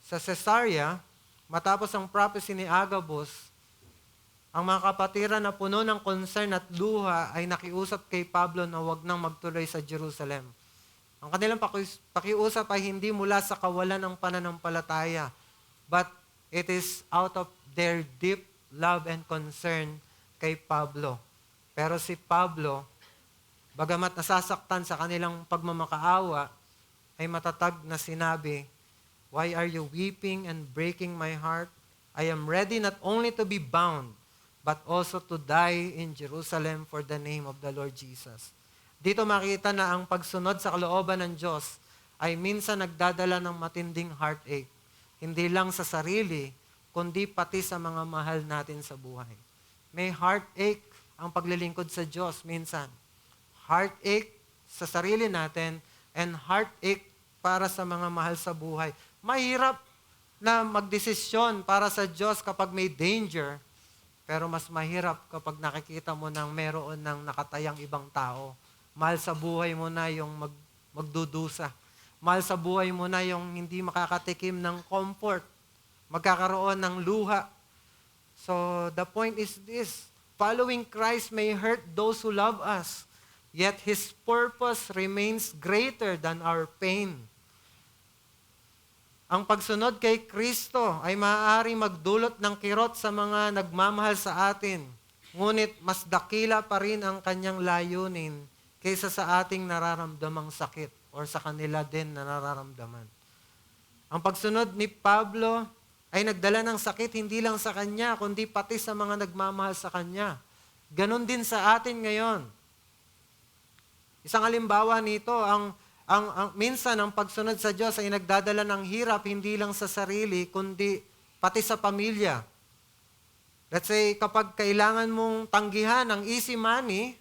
Sa Caesarea, matapos ang prophecy ni Agabus, ang mga kapatiran na puno ng concern at luha ay nakiusap kay Pablo na huwag nang magtuloy sa Jerusalem. Ang kanilang pakiusap ay hindi mula sa kawalan ng pananampalataya, but it is out of their deep love and concern kay Pablo. Pero si Pablo, bagamat nasasaktan sa kanilang pagmamakaawa, ay matatag na sinabi, "Why are you weeping and breaking my heart? I am ready not only to be bound, but also to die in Jerusalem for the name of the Lord Jesus." Dito makita na ang pagsunod sa kalooban ng Diyos ay minsan nagdadala ng matinding heartache. Hindi lang sa sarili, kundi pati sa mga mahal natin sa buhay. May heartache ang paglilingkod sa Diyos minsan. Heartache sa sarili natin and heartache para sa mga mahal sa buhay. Mahirap na magdesisyon para sa Diyos kapag may danger, pero mas mahirap kapag nakikita mo nang meron ng nakatayang ibang tao. Mahal sa buhay mo na yung magdudusa. Mahal sa buhay mo na yung hindi makakatikim ng comfort. Magkakaroon ng luha. So, the point is this. Following Christ may hurt those who love us, yet His purpose remains greater than our pain. Ang pagsunod kay Kristo ay maaaring magdulot ng kirot sa mga nagmamahal sa atin. Ngunit mas dakila pa rin ang kanyang layunin kaysa sa ating nararamdamang sakit or sa kanila din na nararamdaman. Ang pagsunod ni Pablo ay nagdala ng sakit hindi lang sa kanya, kundi pati sa mga nagmamahal sa kanya. Ganon din sa atin ngayon. Isang halimbawa nito, minsan ang pagsunod sa Diyos ay nagdadala ng hirap hindi lang sa sarili, kundi pati sa pamilya. Let's say, kapag kailangan mong tanggihan ang easy money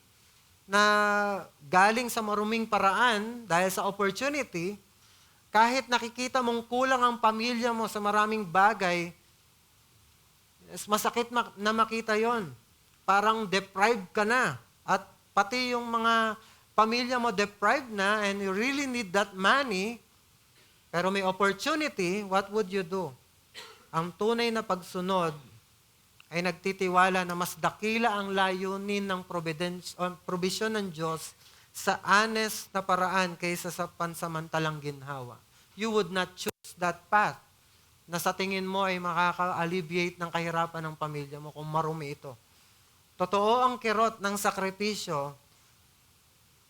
na galing sa maruming paraan dahil sa opportunity, kahit nakikita mong kulang ang pamilya mo sa maraming bagay, masakit na makita yon. Parang deprived ka na. At pati yung mga pamilya mo deprived na and you really need that money, pero may opportunity, what would you do? Ang tunay na pagsunod ay nagtitiwala na mas dakila ang layunin ng provision ng Diyos sa honest na paraan kaysa sa pansamantalang ginhawa. You would not choose that path na sa tingin mo ay makaka-alleviate ng kahirapan ng pamilya mo kung marumi ito. Totoo ang kirot ng sakripisyo,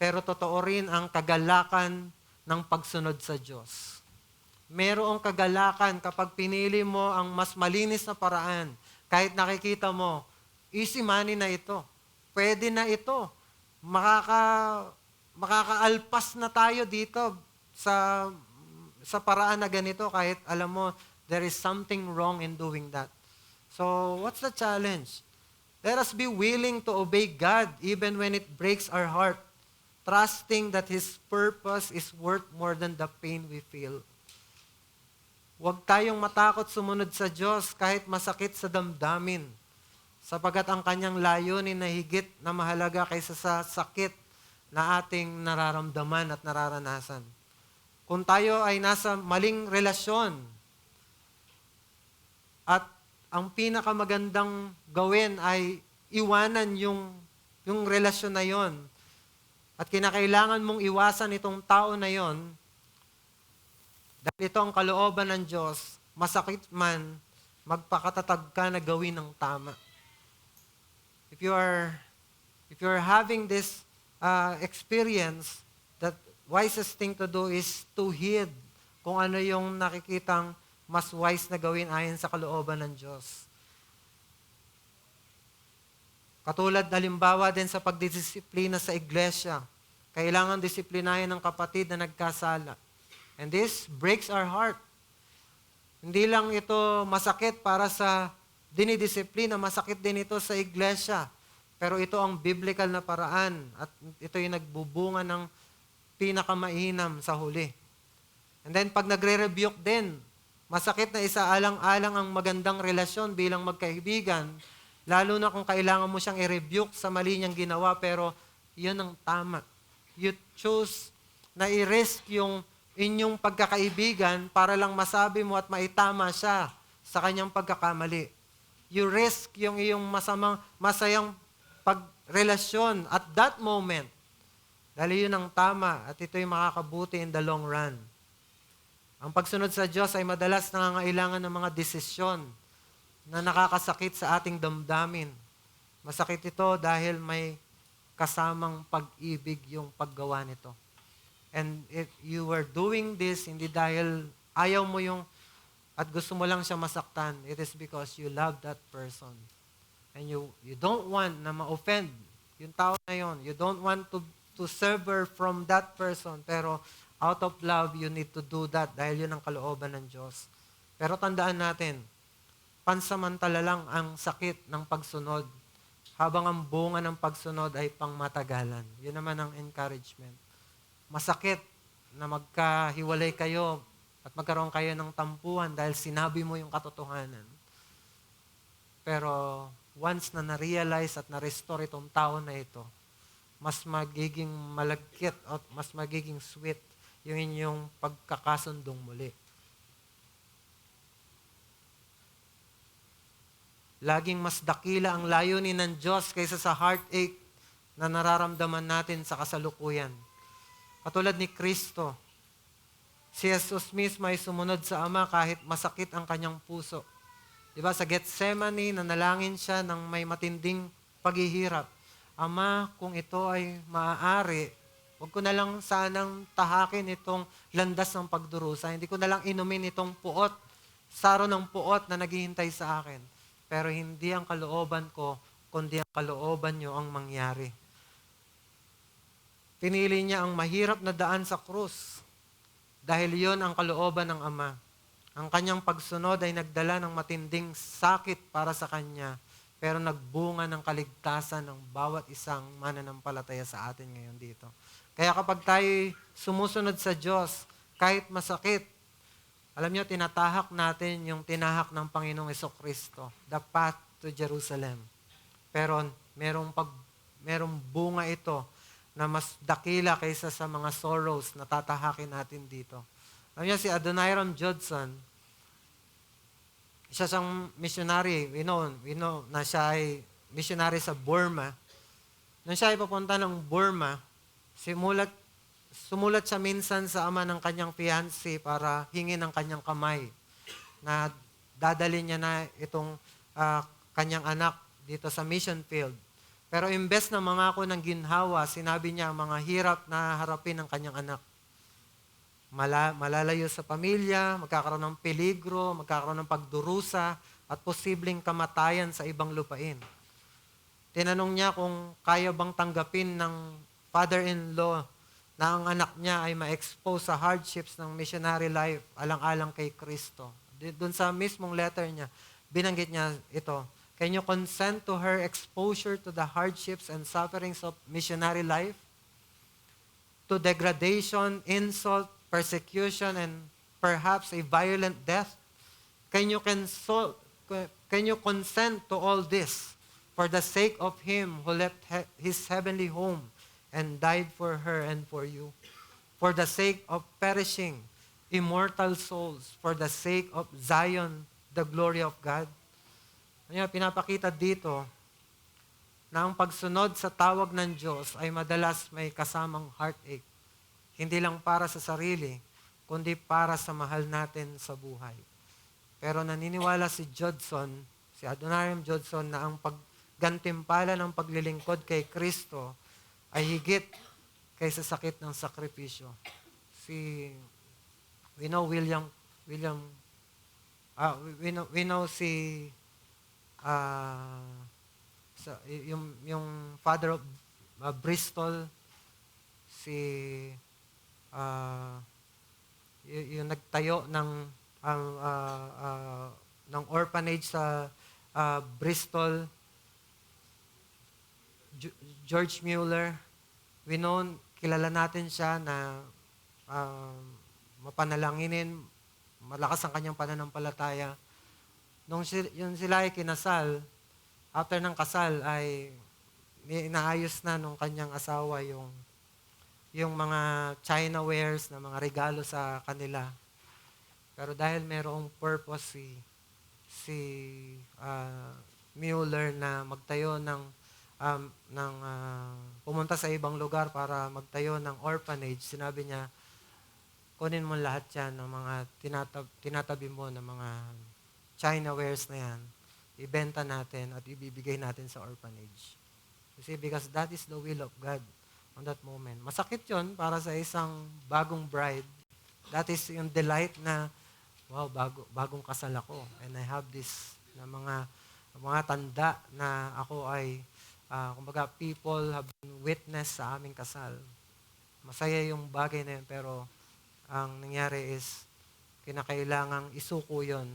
pero totoo rin ang kagalakan ng pagsunod sa Diyos. Merong kagalakan kapag pinili mo ang mas malinis na paraan. Kahit nakikita mo, easy money na ito. Pwede na ito. Makakaalpas na tayo dito sa paraan na ganito kahit alam mo, there is something wrong in doing that. So, what's the challenge? Let us be willing to obey God even when it breaks our heart, trusting that His purpose is worth more than the pain we feel. Huwag tayong matakot sumunod sa Diyos kahit masakit sa damdamin, sapagat ang kanyang layunin na higit na mahalaga kaysa sa sakit na ating nararamdaman at nararanasan. Kung tayo ay nasa maling relasyon at ang pinakamagandang gawin ay iwanan yung relasyon na yon at kinakailangan mong iwasan itong tao na yon, dahil ito ang kalooban ng Diyos, masakit man, magpakatatag ka na gawin ng tama. If you are having this experience, that wisest thing to do is to heed kung ano yung nakikitang mas wise na gawin ayon sa kalooban ng Diyos. Katulad halimbawa din sa pagdisiplina sa iglesia, kailangan disiplinahin ng kapatid na nagkasala. And this breaks our heart. Hindi lang ito masakit para sa dinidisiplina, masakit din ito sa iglesia. Pero ito ang biblical na paraan at ito yung nagbubunga ng pinakamainam sa huli. And then pag nagre-rebuke din, masakit na isaalang-alang ang magandang relasyon bilang magkaibigan, lalo na kung kailangan mo siyang i-rebuke sa mali niyang ginawa, pero yun ang tama. You choose na i-risk yung inyong pagkakaibigan para lang masabi mo at maitama siya sa kanyang pagkakamali. You risk yung iyong masayang pagrelasyon at that moment, dahil yun ang tama at ito'y makakabuti in the long run. Ang pagsunod sa Diyos ay madalas nangangailangan ng mga desisyon na nakakasakit sa ating damdamin. Masakit ito dahil may kasamang pag-ibig yung paggawa nito. And if you were doing this, hindi dahil ayaw mo yung at gusto mo lang siya masaktan, it is because you love that person. And you don't want na ma-offend yung tao na yun. You don't want to sever from that person. Pero out of love, you need to do that dahil yun ang kalooban ng Diyos. Pero tandaan natin, pansamantala lang ang sakit ng pagsunod habang ang bunga ng pagsunod ay pangmatagalan. Yun naman ang encouragement. Masakit na magkahiwalay kayo at magkaroon kayo ng tampuhan dahil sinabi mo yung katotohanan. Pero once na na-realize at na-restore itong tao na ito, mas magiging malagkit at mas magiging sweet yung inyong pagkakasundong muli. Laging mas dakila ang layunin ng Diyos kaysa sa heartache na nararamdaman natin sa kasalukuyan. Katulad ni Kristo, si Jesus mismo ay sumunod sa Ama kahit masakit ang kanyang puso. Diba, sa Gethsemane, nanalangin siya ng may matinding paghihirap. Ama, kung ito ay maaari, huwag ko na lang sanang tahakin itong landas ng pagdurusa. Hindi ko na lang inumin itong puot, saro ng puot na naghihintay sa akin. Pero hindi ang kalooban ko, kundi ang kalooban nyo ang mangyari. Pinili niya ang mahirap na daan sa krus dahil yon ang kalooban ng Ama. Ang kanyang pagsunod ay nagdala ng matinding sakit para sa kanya, pero nagbunga ng kaligtasan ng bawat isang mananampalataya sa atin ngayon dito. Kaya kapag tayo sumusunod sa Diyos, kahit masakit, alam niyo, tinatahak natin yung tinahak ng Panginoong Jesucristo, the path to Jerusalem. Pero merong bunga ito na mas dakila kaysa sa mga sorrows na tatahakin natin dito. Alam niyo, si Adoniram Judson, isa siyang missionary. We know na siya ay missionary sa Burma. Nung siya ay papunta ng Burma, sumulat siya minsan sa ama ng kanyang fiancé para hingin ang kanyang kamay na dadalhin niya na itong kanyang anak dito sa mission field. Pero imbes na mangako ng ginhawa, sinabi niya ang mga hirap na harapin ng kanyang anak. Malalayo sa pamilya, magkakaroon ng peligro, magkakaroon ng pagdurusa, at posibleng kamatayan sa ibang lupain. Tinanong niya kung kaya bang tanggapin ng father-in-law na ang anak niya ay ma-expose sa hardships ng missionary life alang-alang kay Kristo. Doon sa mismong letter niya, binanggit niya ito, can you consent to her exposure to the hardships and sufferings of missionary life? To degradation, insult, persecution, and perhaps a violent death? Can you consent to all this for the sake of Him who left His heavenly home and died for her and for you? For the sake of perishing, immortal souls, for the sake of Zion, the glory of God? Pinapakita dito na ang pagsunod sa tawag ng Diyos ay madalas may kasamang heartache. Hindi lang para sa sarili, kundi para sa mahal natin sa buhay. Pero naniniwala si Adoniram Judson, na ang paggantimpala ng paglilingkod kay Kristo ay higit kaysa sakit ng sakripisyo. We know yung father of Bristol, yung nagtayo ng orphanage sa Bristol, George Mueller. Kilala natin siya na mapanalanginin, malakas ang kanyang pananampalataya. Nung yun sila ay kinasal, after ng kasal ay inaayos na nung kanyang asawa yung mga China wares na mga regalo sa kanila. Pero dahil merong purpose si Mueller na magtayo pumunta sa ibang lugar para magtayo ng orphanage, sinabi niya, kunin mo lahat yan ng mga tinatabi mo ng mga China wares na yan, ibenta natin at ibibigay natin sa orphanage. You see, because that is the will of God on that moment. Masakit yon para sa isang bagong bride. That is yung delight na, wow, bagong kasal ako. And I have this na mga tanda na ako ay, kumbaga, people have been witness sa aming kasal. Masaya yung bagay na yun, pero ang nangyari is, kinakailangang isuko yon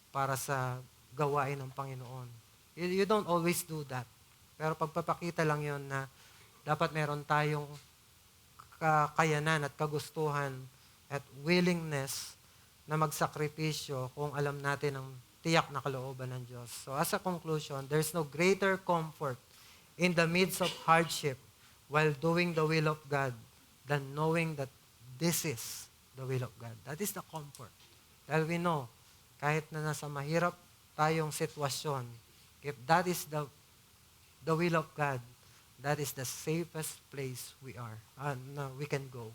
para sa gawain ng Panginoon. You don't always do that. Pero pagpapakita lang yon na dapat meron tayong kakayanan at kagustuhan at willingness na magsakripisyo kung alam natin ang tiyak na kalooban ng Diyos. So as a conclusion, there's no greater comfort in the midst of hardship while doing the will of God than knowing that this is the will of God. That is the comfort. Dahil we know, kahit na nasa mahirap tayong sitwasyon, if that is the will of God, that is the safest place we can go.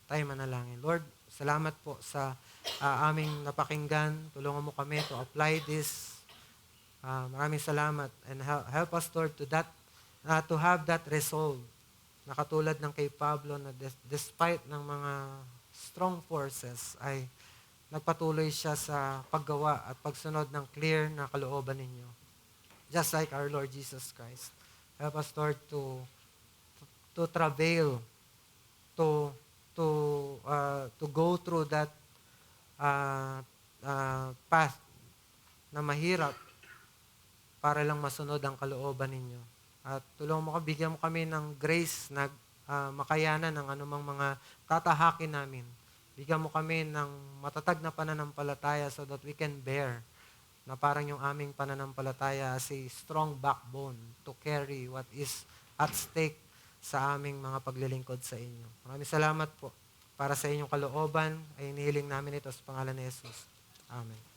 Tayo manalangin. Lord, salamat po sa aming napakinggan. Tulungan mo kami to apply this. Maraming salamat. And help us, Lord, to have that resolve. Na katulad ng kay Pablo na despite ng mga strong forces ay nagpatuloy siya sa paggawa at pagsunod ng clear na kalooban ninyo. Just like our Lord Jesus Christ. Help us, Lord, to travail, to go through that path na mahirap para lang masunod ang kalooban ninyo. At tulungan mo bigyan mo kami ng grace na makayanan ng anumang mga tatahakin namin. Bigyan mo kami ng matatag na pananampalataya so that we can bear na parang yung aming pananampalataya as a strong backbone to carry what is at stake sa aming mga paglilingkod sa inyo. Maraming salamat po para sa inyong kalooban ay inihiling namin ito sa pangalan ni Jesus. Amen.